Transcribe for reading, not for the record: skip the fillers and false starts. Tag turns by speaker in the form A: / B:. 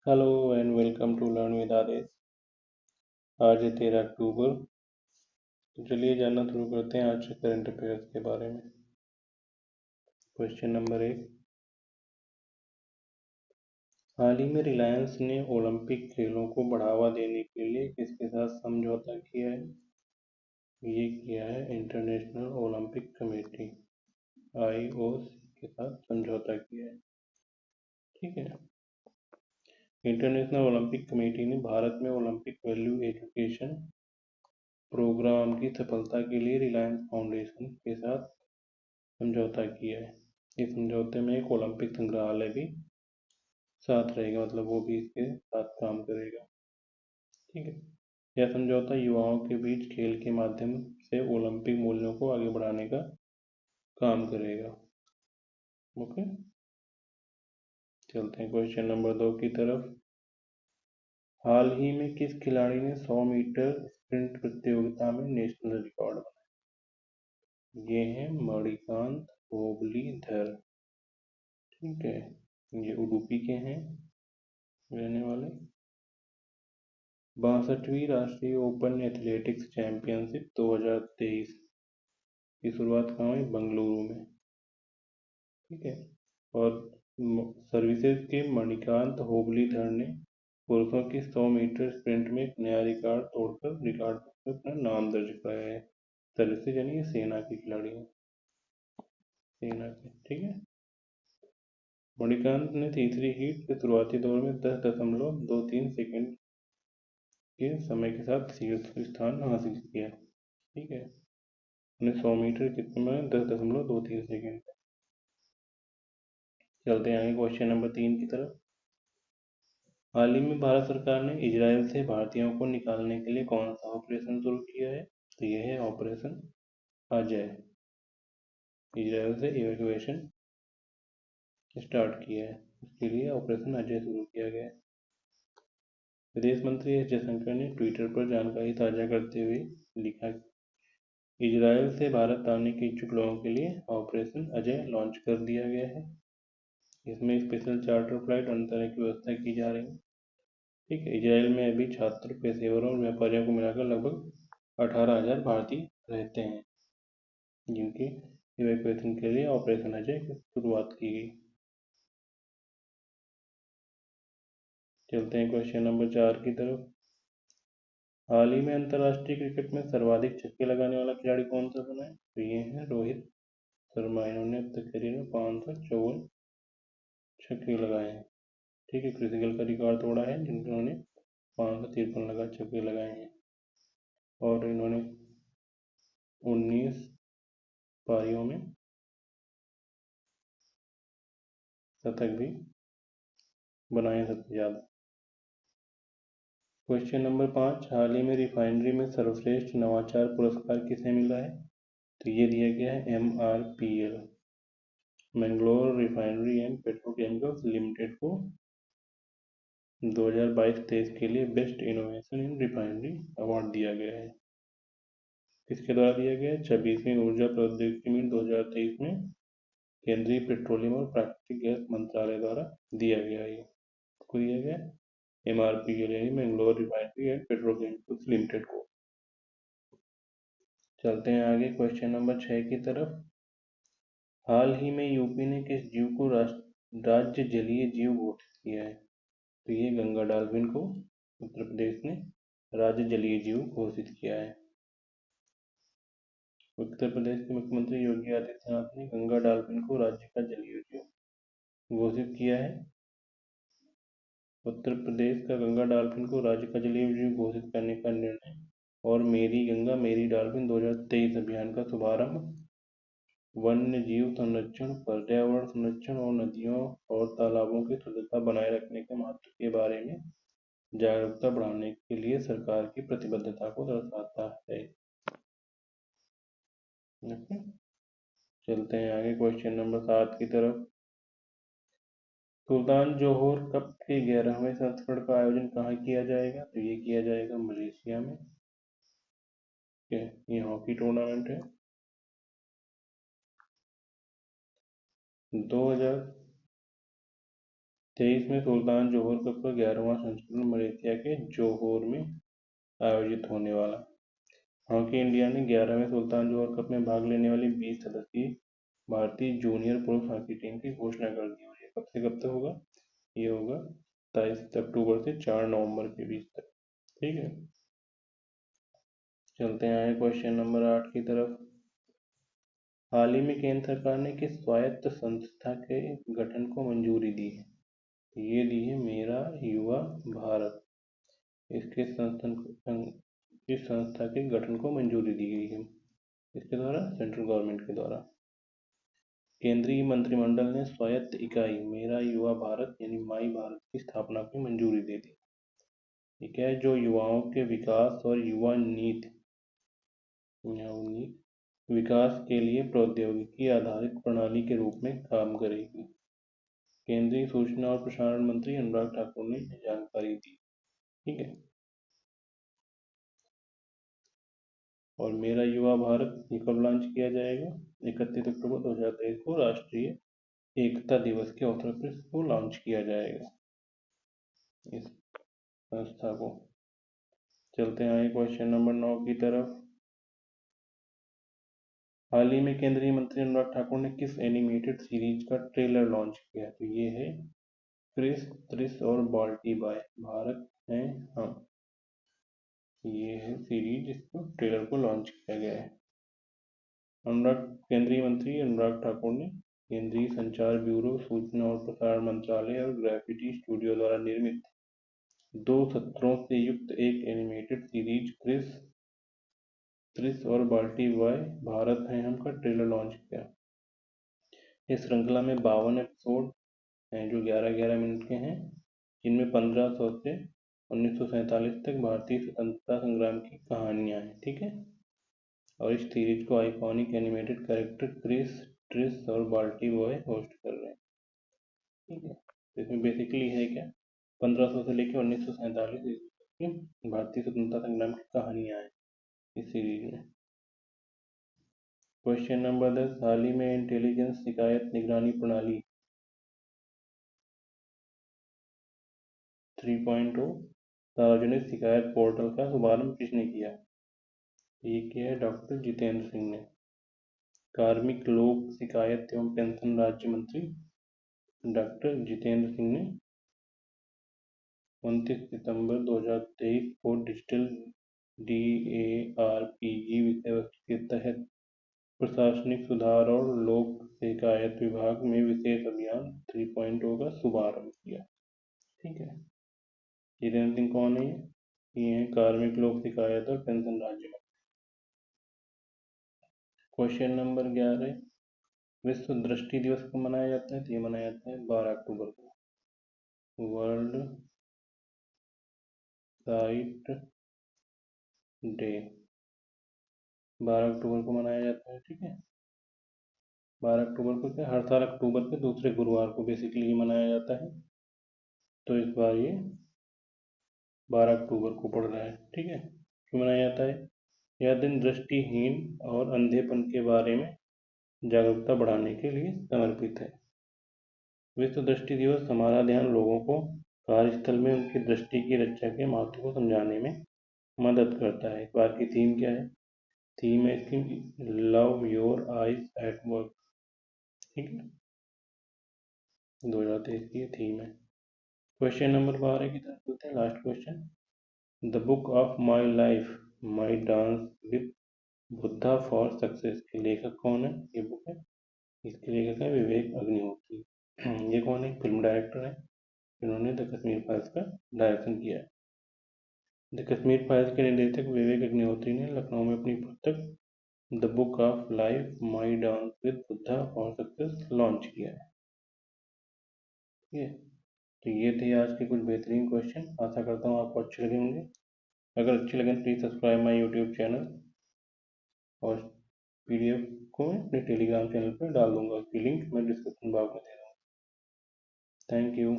A: Hello and welcome to learn with Aadesh. आज है 13 अक्टूबर। तो चलिए जानना शुरू करते हैं आज के करंट अफेयर्स के बारे में। Question number 1। हाल ही में रिलायंस ने ओलंपिक खेलों को बढ़ावा देने के लिए किसके साथ समझौता किया है? ये किया है इंटरनेशनल ओलंपिक कमेटी IOC के साथ समझौता किया है। ठीक है। इंटरनेशनल ओलंपिक कमेटी ने भारत में ओलंपिक वैल्यू एजुकेशन प्रोग्राम की सफलता के लिए रिलायंस फाउंडेशन के साथ समझौता किया है। इस समझौते में एक ओलंपिक संग्रहालय भी साथ रहेगा, मतलब वो भी इसके साथ काम करेगा। ठीक है। यह समझौता युवाओं के बीच खेल के माध्यम से ओलंपिक मूल्यों को आगे बढ़ाने का काम करेगा। ओके, चलते हैं क्वेश्चन नंबर 2 की तरफ। हाल ही में किस खिलाड़ी ने 100 मीटर स्प्रिंट प्रतियोगिता में नेशनल रिकॉर्ड बनाया? ये है मणिकांत होबलीधर। ठीक है, ये उडुपी के हैं रहने वाले। 62वीं राष्ट्रीय ओपन एथलेटिक्स चैंपियनशिप 2023 की शुरुआत कहाँ हुई? बेंगलुरु में। ठीक है। और सर्विसेज के मणिकांत होबलीधर ने पुरुषों की 100 मीटर स्प्रिंट में एक नया रिकॉर्ड तोड़कर रिकॉर्ड में अपना नाम दर्ज कराया है। सर्विसेज यानी सेना के खिलाड़ी हैं, सेना के। ठीक है। मणिकांत ने तीसरी हीट के शुरुआती दौर में 10.23 सेकंड के समय के साथ शीर्ष स्थान हासिल किया। ठीक है। उन्हें 100 मीटर कितने में? 10.23 सेकंड। चलते हैं आगे क्वेश्चन नंबर 3 की तरफ। हाल ही में भारत सरकार ने इजराइल से भारतीयों को निकालने के लिए कौन सा ऑपरेशन शुरू किया है? तो यह है ऑपरेशन अजय। इजराइल से इवैक्यूएशन स्टार्ट किया है, उसके लिए ऑपरेशन अजय शुरू किया गया है। विदेश मंत्री एस जयशंकर ने ट्विटर पर जानकारी साझा करते हुए लिखा, इजराइल से भारत आने के इच्छुक लोगों के लिए ऑपरेशन अजय लॉन्च कर दिया गया है। इसमें स्पेशल चार्टर फ्लाइट अन्य तरह की व्यवस्था की जा रही है। ठीक है। इजराइल में अभी छात्र, पेशेवरों और व्यापारियों को मिलाकर लगभग 18,000 भारतीय रहते हैं, जिनकी इवैक्यूएशन के लिए ऑपरेशन अजय की शुरुआत की गई। चलते हैं क्वेश्चन नंबर 4 की तरफ। हाल ही में अंतर्राष्ट्रीय क्रिकेट में सर्वाधिक छक्के लगाने वाला खिलाड़ी कौन सा बना है? तो ये है रोहित शर्मा। इन्होंने अब तक करियर में 554 छक्के लगाए हैं। ठीक है। क्रिटिकल का रिकॉर्ड तोड़ा है, जिन्होंने 553 छक्के लगाए हैं। और इन्होंने 19 पारियों में शतक भी बनाए, सबसे ज़्यादा। Question number 5। हाल ही में रिफाइनरी में सर्वश्रेष्ठ नवाचार पुरस्कार किसे मिला है? तो ये दिया गया है MRPL, Mangalore refinery and petrochemicals limited को 2022-23 के लिए best innovation in refinery award दिया गया है। किसके द्वारा दिया गया है? 26वीं ऊर्जा प्रौद्योगिकी मीट 2023 में केंद्रीय पेट्रोलियम और प्राकृतिक गैस मंत्रालय द्वारा दिया गया है। को दिया गया MRPL यानी Mangalore refinery and petrochemicals limited को। चलते हैं आगे क्वेश्चन नंबर 6 की तरफ। हाल ही में यूपी ने किस जीव को राज्य जलीय जीव घोषित किया है? तो ये गंगा डॉल्फिन को उत्तर प्रदेश ने राज्य जलीय जीव घोषित किया है। उत्तर प्रदेश के मुख्यमंत्री योगी आदित्यनाथ ने गंगा डॉल्फिन को राज्य का जलीय जीव घोषित किया है। उत्तर प्रदेश का गंगा डॉल्फिन को राज्य का जलीय जीव घोषित करने का निर्णय और मेरी गंगा मेरी डॉल्फिन 2023 अभियान का शुभारंभ वन्य जीव संरक्षण, पर्यावरण संरक्षण और नदियों और तालाबों की शुद्धता बनाए रखने के महत्व के बारे में जागरूकता बढ़ाने के लिए सरकार की प्रतिबद्धता को दर्शाता है। चलते हैं आगे क्वेश्चन नंबर 7 की तरफ। सुल्तान जोहोर कप के 11वें संस्करण का आयोजन कहाँ किया जाएगा? तो ये किया जाएगा मलेशिया में। ये हॉकी टूर्नामेंट है। 2000 23 में सुल्तान जोहर कप का 11वां संस्करण मलेशिया के जोहोर में आयोजित होने वाला। हॉकी इंडिया ने 11वें सुल्तान जोहर कप में भाग लेने वाली 20 सदस्यीय भारतीय जूनियर पुरुष हॉकी टीम की घोषणा कर दी। और ये कब से कब तक होगा? ये होगा 27 अक्टूबर से 4 नवंबर के बीच तक। ठीक है, चलते हैं क्वेश्चन नंबर 8 की तरफ। हाल ही में केंद्र सरकार ने किस स्वायत्त संस्था के गठन को मंजूरी दी है? ये दी है मेरा युवा भारत। इस संस्था के गठन को मंजूरी दी गई है। इसके द्वारा सेंट्रल गवर्नमेंट के द्वारा। केंद्रीय मंत्रिमंडल ने स्वायत्त इकाई मेरा युवा भारत यानी माई भारत की स्थापना की मंजूरी दे दी। ये क्या है? जो युवाओं के विकास और युवा नीति विकास के लिए प्रौद्योगिकी आधारित प्रणाली के रूप में काम करेगी। केंद्रीय सूचना और प्रसारण मंत्री अनुराग ठाकुर ने जानकारी दी। ठीक है, और मेरा युवा भारत ये कब लॉन्च किया जाएगा? 31 अक्टूबर 2023 को राष्ट्रीय एकता दिवस के अवसर पर इसको लॉन्च किया जाएगा, इस संस्था को। चलते हैं क्वेश्चन नंबर 9 की तरफ। हाल ही में केंद्रीय मंत्री अनुराग ठाकुर ने किस एनिमेटेड सीरीज का ट्रेलर लॉन्च किया? तो ये है क्रिस, त्रिस और बाल्टी बाय भारत हैं हम। ये है सीरीज, इसको ट्रेलर को लॉन्च किया गया है। केंद्रीय मंत्री अनुराग ठाकुर ने केंद्रीय संचार ब्यूरो, सूचना और प्रसारण मंत्रालय और ग्रेविटी स्टूडियो द्वारा निर्मित 2 सत्रों से युक्त एक एनिमेटेड सीरीज क्रिस, त्रिस और बाल्टी बाय भारत हैं हम का ट्रेलर लॉन्च किया। इस श्रृंखला में 52 एपिसोड हैं जो 11-11 मिनट के हैं, जिनमें 1500 से 1947 तक भारतीय स्वतंत्रता संग्राम की कहानियां हैं। ठीक है, और इस सीरीज को iconic animated character Chris, Tris और बाल्टी बॉय होस्ट कर रहे हैं। ठीक है, तो इसमें बेसिकली है क्या, 1500 से लेकर 1947 की भारतीय स्वतंत्रता संग्राम की कहानियां हैं इस सीरीज में। Question number 10। हाल ही में इंटेलिजेंस शिकायत निगरानी प्रणाली 3.0 सार्वजनिक शिकायत पोर्टल का शुभारंभ किसने किया? ये किया है डॉक्टर जितेंद्र सिंह ने। कार्मिक लोक शिकायत एवं पेंशन राज्य मंत्री डॉक्टर जितेंद्र सिंह ने 29 सितंबर 2023 को डिजिटल DARPG विषय वस्तु के तहत प्रशासनिक सुधार और लोक शिकायत विभाग में विशेष अभियान 3.0 का शुभारंभ किया। ठीक है, जितेंद्र सिंह कौन है? ये हैं कार्मिक लोक शिकायत और पेंशन राज्य मंत्री। Question number 11। विश्व दृष्टि दिवस कब मनाया जाता है? तो ये मनाया जाता है 12 अक्टूबर को। वर्ल्ड साइट डे 12 अक्टूबर को मनाया जाता है। ठीक है, 12 अक्टूबर को क्या, हर साल अक्टूबर के दूसरे गुरुवार को बेसिकली मनाया जाता है, तो इस बार ये 12 अक्टूबर को पड़ रहा है। ठीक है, क्यों मनाया जाता है? यह दिन दृष्टिहीन और अंधेपन के बारे में जागरूकता बढ़ाने के लिए समर्पित है। विश्व दृष्टि दिवस हमारा ध्यान लोगों को कार्यस्थल में उनकी दृष्टि की रक्षा के महत्व को समझाने में मदद करता है। इस बार की थीम क्या है? थीम है इसकी love your eyes at work. ठीक है, 2023 की थीम है। क्वेश्चन नंबर 12 की तरफ चलते हैं, last question. The book of my life my dance with Buddha for success के लेखक कौन है? ये बुक है, इसके लेखक है विवेक अग्निहोत्री। ये कौन है? फिल्म डायरेक्टर है, इन्होंने द कश्मीर फाइल्स का डायरेक्शन किया है। द कश्मीर फाइल्स के निर्देशक विवेक अग्निहोत्री ने लखनऊ में अपनी पुस्तक the book of life my dance with Buddha for success launch किया है। ठीक है, तो ये थे आज के कुछ बेहतरीन क्वेश्चन। आशा करता हूँ आपको अच्छे लगे होंगे। अगर अच्छे लगे please subscribe my YouTube channel, और PDF को मैं अपने टेलीग्राम चैनल पर डाल दूंगा, उसकी लिंक मैं डिस्क्रिप्शन बॉक्स में दे दूँगा। Thank you.